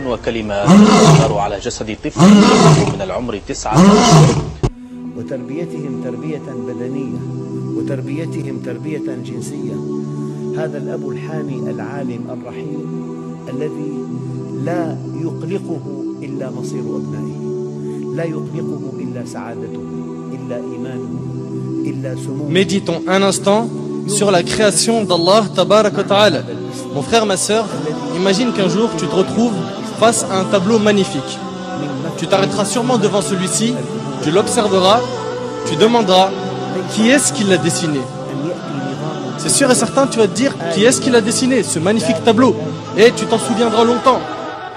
وكلمات تظهر على جسد طفل من العمر 9 أشهر. وتربيتهم تربية بدنية وتربيتهم تربية جنسية. هذا الأب الحامي العالم الرحيم الذي لا يقلقه إلا مصير أبنائه، لا يقلقه إلا سعادته، إلا إيمانه، إلا سموه. Méditons un instant sur la création d'Allah Tabarak wa Ta'ala. Mon frère, ma sœur, imagine qu'un jour tu te retrouves face à un tableau magnifique. Tu t'arrêteras sûrement devant celui-ci, tu l'observeras, tu demanderas qui est-ce qui l'a dessiné. C'est sûr et certain, tu vas te dire qui est-ce qui l'a dessiné, ce magnifique tableau. Et tu t'en souviendras longtemps.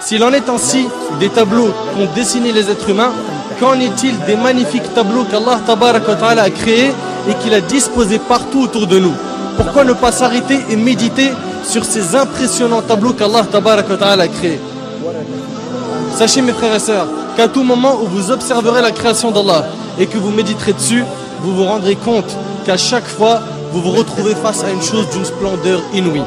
S'il en est ainsi des tableaux qu'ont dessinés les êtres humains, qu'en est-il des magnifiques tableaux qu'Allah Tabarak wa Ta'ala a créés et qu'il a disposés partout autour de nous? Pourquoi ne pas s'arrêter et méditer sur ces impressionnants tableaux qu'Allah Tabarak wa Ta'ala a créés? Sachez mes frères et sœurs qu'à tout moment où vous observerez la création d'Allah et que vous méditerez dessus, vous vous rendrez compte qu'à chaque fois vous vous retrouvez face à une chose d'une splendeur inouïe.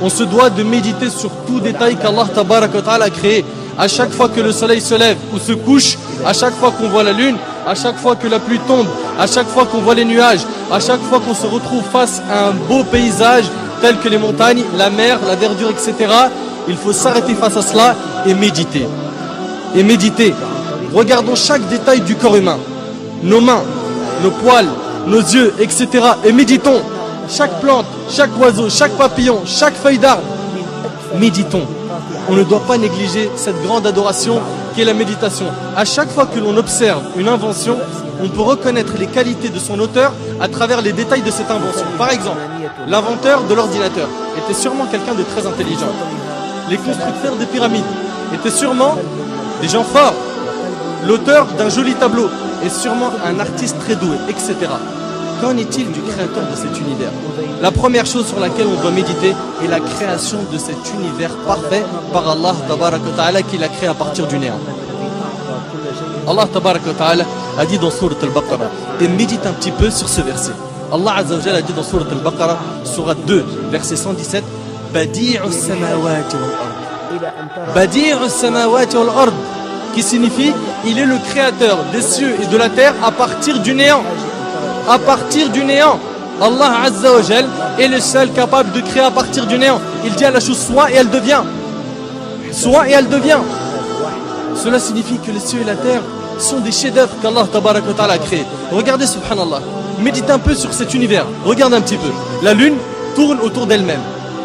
On se doit de méditer sur tout détail qu'Allah Tabarak wa Ta'ala a créé. À chaque fois que le soleil se lève ou se couche, à chaque fois qu'on voit la lune, à chaque fois que la pluie tombe, à chaque fois qu'on voit les nuages, à chaque fois qu'on se retrouve face à un beau paysage tel que les montagnes, la mer, la verdure, etc. Il faut s'arrêter face à cela et méditer. Et méditer. Regardons chaque détail du corps humain. Nos mains, nos poils, nos yeux, etc. Et méditons. Chaque plante, chaque oiseau, chaque papillon, chaque feuille d'arbre. Méditons. On ne doit pas négliger cette grande adoration qui est la méditation. À chaque fois que l'on observe une invention, on peut reconnaître les qualités de son auteur à travers les détails de cette invention. Par exemple, l'inventeur de l'ordinateur était sûrement quelqu'un de très intelligent. Les constructeurs des pyramides étaient sûrement des gens forts. L'auteur d'un joli tableau est sûrement un artiste très doué, etc. Qu'en est-il du créateur de cet univers? La première chose sur laquelle on doit méditer est la création de cet univers parfait par Allah Tabarak wa Ta'ala qu'il a créé à partir du néant. Allah Tabarak wa Ta'ala a dit dans Sourate Al-Baqarah, et médite un petit peu sur ce verset. Allah Azza wa Jalla a dit dans Sourate Al-Baqarah, Sourate 2, verset 117, Badi'u samawati wal-ard. Badi'u samawati wal-ard, qui signifie il est le créateur des cieux et de la terre à partir du néant. À partir du néant. Allah Azza wa Jal est le seul capable de créer à partir du néant. Il dit à la chose soit et elle devient. Soit et elle devient. Cela signifie que les cieux et la terre sont des chefs-d'œuvre qu'Allah Tabarak wa Ta'ala a créés. Regardez subhanallah. Méditez un peu sur cet univers. Regarde un petit peu. La lune tourne autour d'elle-même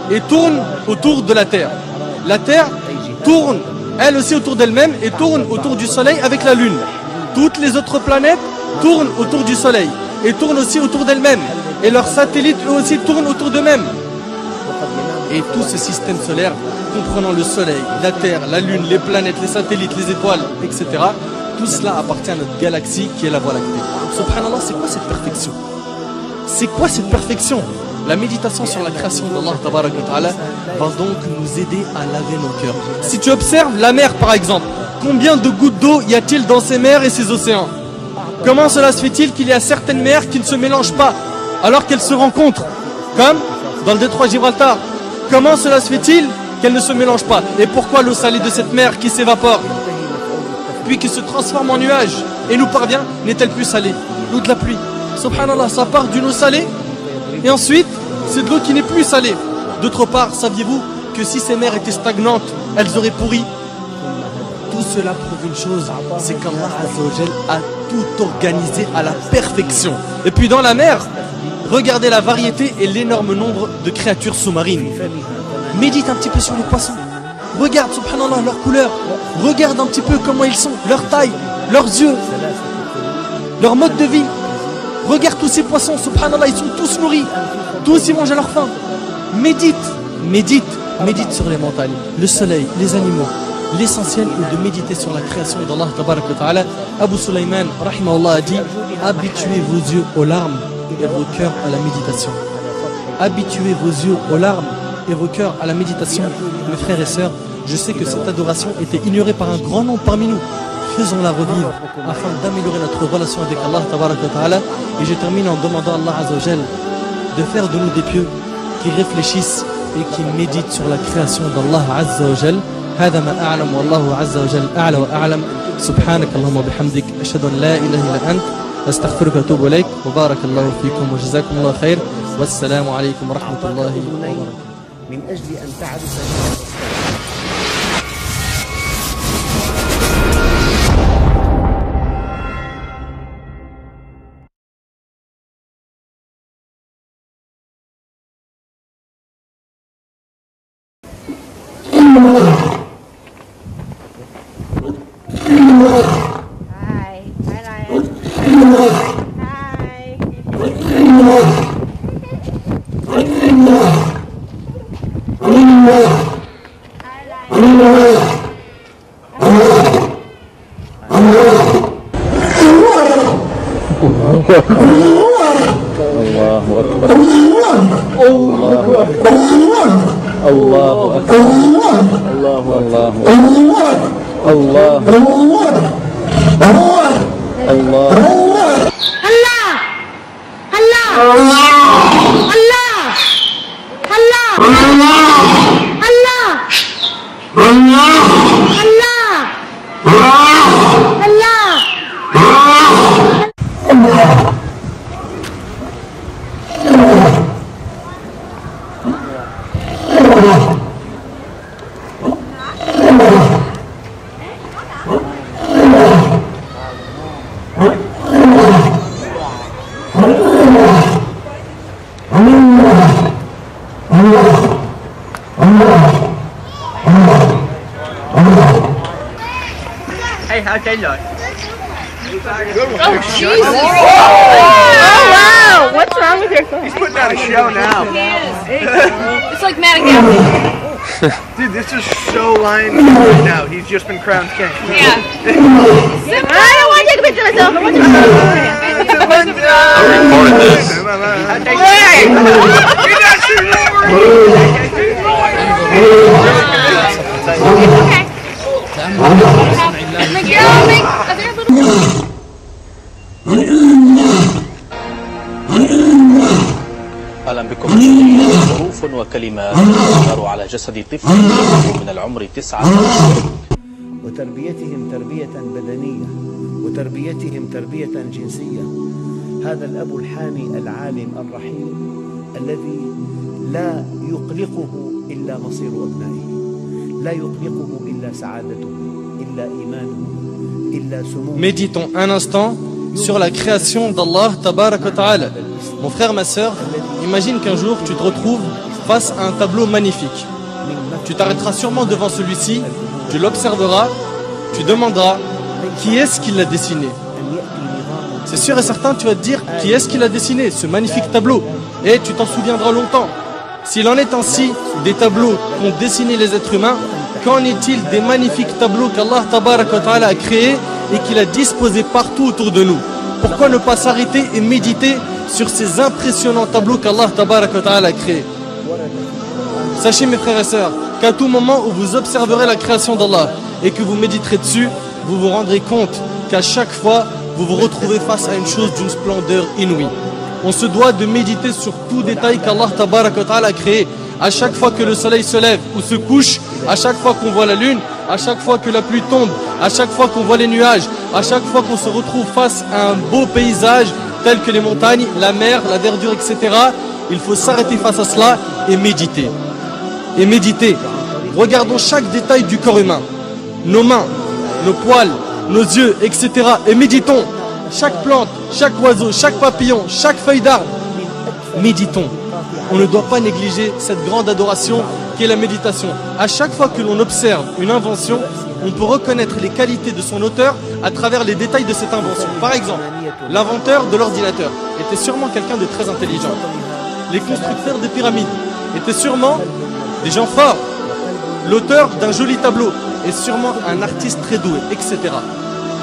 et tourne autour de la terre. La terre tourne elle aussi autour d'elle-même et tourne autour du soleil avec la lune. Toutes les autres planètes tournent autour du soleil et tournent aussi autour d'elles-mêmes. Et leurs satellites eux aussi tournent autour d'eux-mêmes. Et tout ce système solaire, comprenant le soleil, la terre, la lune, les planètes, les satellites, les étoiles, etc. Tout cela appartient à notre galaxie qui est la Voie lactée. Subhanallah, c'est quoi cette perfection? C'est quoi cette perfection? La méditation sur la création d'Allah Tabarak wa Ta'ala va donc nous aider à laver nos cœurs. Si tu observes la mer par exemple, combien de gouttes d'eau y a-t-il dans ces mers et ces océans? Comment cela se fait-il qu'il y a certaines mers qui ne se mélangent pas alors qu'elles se rencontrent? Comme dans le détroit Gibraltar. Comment cela se fait-il qu'elles ne se mélangent pas? Et pourquoi l'eau salée de cette mer qui s'évapore puis qui se transforme en nuage et nous parvient n'est-elle plus salée? L'eau de la pluie. Subhanallah, ça part d'une eau salée et ensuite c'est de l'eau qui n'est plus salée. D'autre part, saviez-vous que si ces mers étaient stagnantes, elles auraient pourri? Tout cela prouve une chose, c'est qu'Allah Azza wa Jal a tout organisé à la perfection. Et puis dans la mer, regardez la variété et l'énorme nombre de créatures sous-marines. Médite un petit peu sur les poissons. Regarde, subhanallah, leur couleur. Regarde un petit peu comment ils sont, leur taille, leurs yeux, leur mode de vie. Regarde tous ces poissons, subhanallah, ils sont tous nourris. Tous ils mangent à leur faim. Médite, médite, médite sur les montagnes, le soleil, les animaux. L'essentiel est de méditer sur la création d'Allah Tabarak wa Ta'ala. Abu Sulaiman, rahimahullah, a dit habituez vos yeux aux larmes et vos cœurs à la méditation. Habituez vos yeux aux larmes et vos cœurs à la méditation. Mes frères et sœurs, je sais que cette adoration était ignorée par un grand nombre parmi nous. Faisons-la revivre afin d'améliorer notre relation avec Allah Tabarak wa Ta'ala. Et je termine en demandant à Allah Azza wa Jal de faire de nous des pieux qui réfléchissent et qui méditent sur la création d'Allah Azza wa Jal. هذا ما أعلم والله عز وجل أعلى وأعلم. سبحانك اللهم وبحمدك أشهد أن لا إله إلا أنت أستغفرك وأتوب إليك وبارك الله فيكم وجزاكم الله خير والسلام عليكم ورحمة الله وبركاته. من أجل أن تعرف Hi. Hi, Ryan. Hi. Hey, how'd they look? Oh, Jesus. Oh, wow. What's wrong with your phone? He's putting on a show now. It's like Madagascar. Dude, this is so Lion King right now. He's just been crowned king. Yeah. I don't want to take a picture of myself. I want to Record this. How'd they look? You're not Okay. Miguel, are there little... أهلا بكم. حروف وكلمات تظهر على جسد طفل من العمر 9 سنوات. وتربيتهم تربية بدنية وتربيتهم تربية جنسية. هذا الأب الحاني العالم الرحيم الذي لا يقلقه إلا مصير أبنائه، لا يقلقه إلا سعادته، إلا إيمانه، إلا سموه. Méditons un instant sur la création d'Allah Tabarak wa Ta'ala. Mon frère, ma sœur, imagine qu'un jour tu te retrouves face à un tableau magnifique. Tu t'arrêteras sûrement devant celui-ci, tu l'observeras, tu demanderas qui est-ce qui l'a dessiné. C'est sûr et certain, tu vas te dire qui est-ce qui l'a dessiné, ce magnifique tableau. Et tu t'en souviendras longtemps. S'il en est ainsi des tableaux qu'ont dessiné les êtres humains, qu'en est-il des magnifiques tableaux qu'Allah Tabarak wa Ta'ala a créés et qu'il a disposés partout autour de nous? Pourquoi ne pas s'arrêter et méditer sur ces impressionnants tableaux qu'Allah Tabarak wa Ta'ala a créés? Sachez mes frères et sœurs qu'à tout moment où vous observerez la création d'Allah et que vous méditerez dessus, vous vous rendrez compte qu'à chaque fois vous vous retrouvez face à une chose d'une splendeur inouïe. On se doit de méditer sur tout détail qu'Allah Tabarak wa Ta'ala a créé. À chaque fois que le soleil se lève ou se couche, à chaque fois qu'on voit la lune, à chaque fois que la pluie tombe, à chaque fois qu'on voit les nuages, à chaque fois qu'on se retrouve face à un beau paysage tel que les montagnes, la mer, la verdure, etc. Il faut s'arrêter face à cela et méditer. Et méditer. Regardons chaque détail du corps humain. Nos mains, nos poils, nos yeux, etc. Et méditons. Chaque plante, chaque oiseau, chaque papillon, chaque feuille d'arbre. Méditons. On ne doit pas négliger cette grande adoration qui est la méditation. À chaque fois que l'on observe une invention, on peut reconnaître les qualités de son auteur à travers les détails de cette invention. Par exemple, l'inventeur de l'ordinateur était sûrement quelqu'un de très intelligent. Les constructeurs des pyramides étaient sûrement des gens forts. L'auteur d'un joli tableau est sûrement un artiste très doué, etc.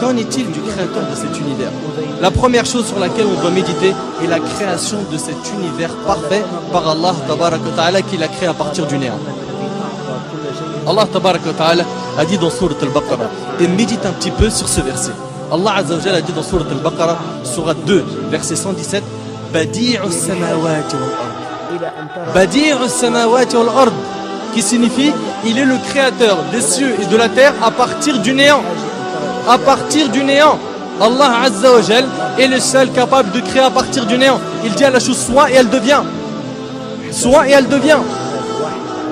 Qu'en est-il du créateur de cet univers? La première chose sur laquelle on doit méditer est la création de cet univers parfait par Allah Tabarak wa Ta'ala qui l'a créé à partir du néant. Allah Tabarak wa Ta'ala a dit dans Sourate Al-Baqarah, et médite un petit peu sur ce verset. Allah Azza wa Jalla a dit dans Sourate Al-Baqarah, Sourate 2, verset 117, Badi'u samawati wal ard. Badi'u samawati wal ard, qui signifie il est le créateur des cieux et de la terre à partir du néant. À partir du néant. Allah Azza wa Jal est le seul capable de créer à partir du néant. Il dit à la chose soit et elle devient. Soit et elle devient.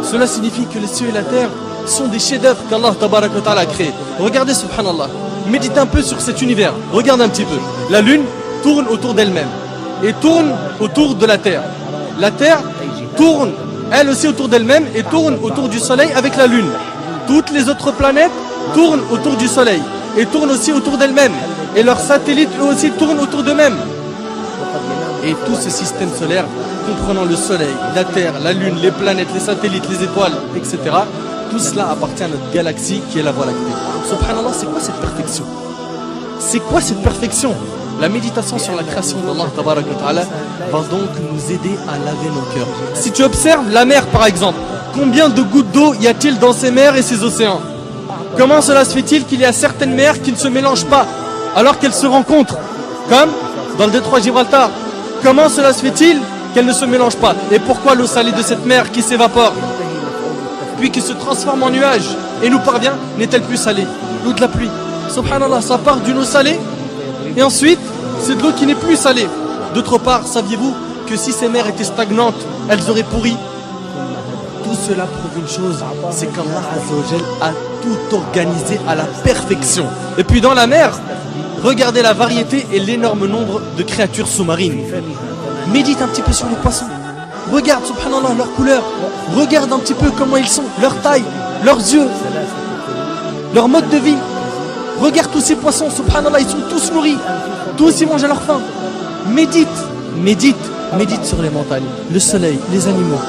Cela signifie que les cieux et la terre sont des chefs-d'œuvre qu'Allah Tabarak wa Ta'ala a créés. Regardez subhanallah. Méditez un peu sur cet univers. Regarde un petit peu. La lune tourne autour d'elle-même et tourne autour de la terre. La terre tourne elle aussi autour d'elle-même et tourne autour du soleil avec la lune. Toutes les autres planètes tournent autour du soleil et tournent aussi autour d'elles-mêmes. Et leurs satellites eux aussi tournent autour d'eux-mêmes. Et tout ce système solaire, comprenant le soleil, la terre, la lune, les planètes, les satellites, les étoiles, etc. Tout cela appartient à notre galaxie qui est la Voie lactée. Subhanallah, c'est quoi cette perfection? C'est quoi cette perfection? La méditation sur la création d'Allah Tabarak wa Ta'ala va donc nous aider à laver nos cœurs. Si tu observes la mer par exemple, combien de gouttes d'eau y a-t-il dans ces mers et ces océans? Comment cela se fait-il qu'il y a certaines mers qui ne se mélangent pas alors qu'elles se rencontrent? Comme dans le détroit Gibraltar. Comment cela se fait-il qu'elles ne se mélangent pas? Et pourquoi l'eau salée de cette mer qui s'évapore puis qui se transforme en nuage et nous parvient n'est-elle plus salée? L'eau de la pluie. Subhanallah, ça part d'une eau salée et ensuite c'est de l'eau qui n'est plus salée. D'autre part, saviez-vous que si ces mers étaient stagnantes, elles auraient pourri? Tout cela prouve une chose, c'est qu'Allah Azza wa Jal a tout organisé à la perfection. Et puis dans la mer, regardez la variété et l'énorme nombre de créatures sous-marines. Médite un petit peu sur les poissons. Regarde, subhanallah, leur couleur. Regarde un petit peu comment ils sont, leur taille, leurs yeux, leur mode de vie. Regarde tous ces poissons, subhanallah, ils sont tous nourris. Tous ils mangent à leur faim. Médite, médite, médite sur les montagnes, le soleil, les animaux.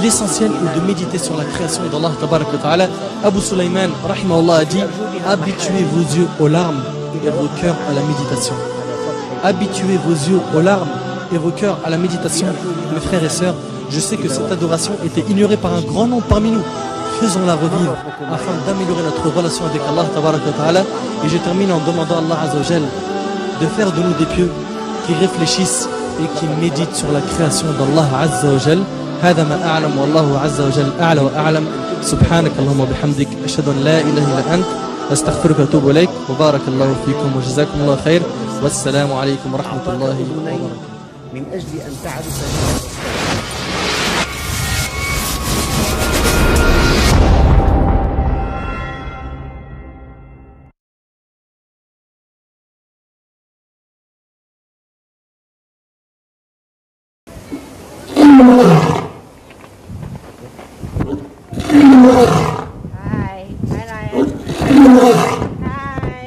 L'essentiel est de méditer sur la création d'Allah Tabarak wa Ta'ala. Abu Sulaiman, rahimahullah, a dit: habituez vos yeux aux larmes et vos cœurs à la méditation. Habituez vos yeux aux larmes et vos cœurs à la méditation. Mes frères et sœurs, je sais que cette adoration était ignorée par un grand nombre parmi nous. Faisons-la revivre afin d'améliorer notre relation avec Allah Tabarak wa Ta'ala. Et je termine en demandant à Allah Azza wa Jal de faire de nous des pieux qui réfléchissent et qui méditent sur la création d'Allah Azza wa Jal. هذا ما أعلم والله عز وجل أعلى وأعلم سبحانك اللهم وبحمدك أشهد أن لا إله إلا أنت أستغفرك وأتوب إليك وبارك الله فيكم وجزاكم الله خير والسلام عليكم ورحمة الله وبركاته. من أجل أن تعرف Hi. Hi, Ryan. Hi.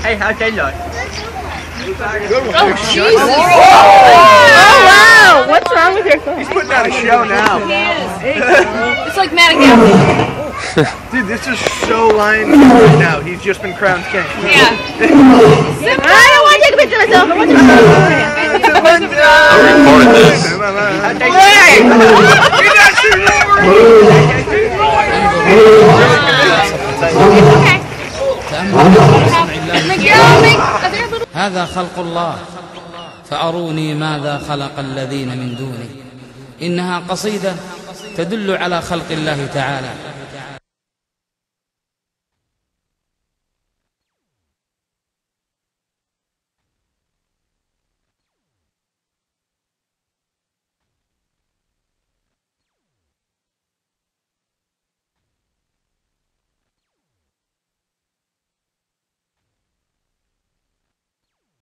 Hey, how'd they look? Oh, Jesus. Oh, wow. What's wrong with your phone? He's putting on a show now. It's like Madagascar. Dude, this is so Lion King right now. He's just been crowned king. Yeah. I don't want to take a picture of myself. I want to take a picture. I recorded this. Hey! You're not هذا خلق الله فأروني ماذا خلق الذين من دونه. إنها قصيدة تدل على خلق الله تعالى.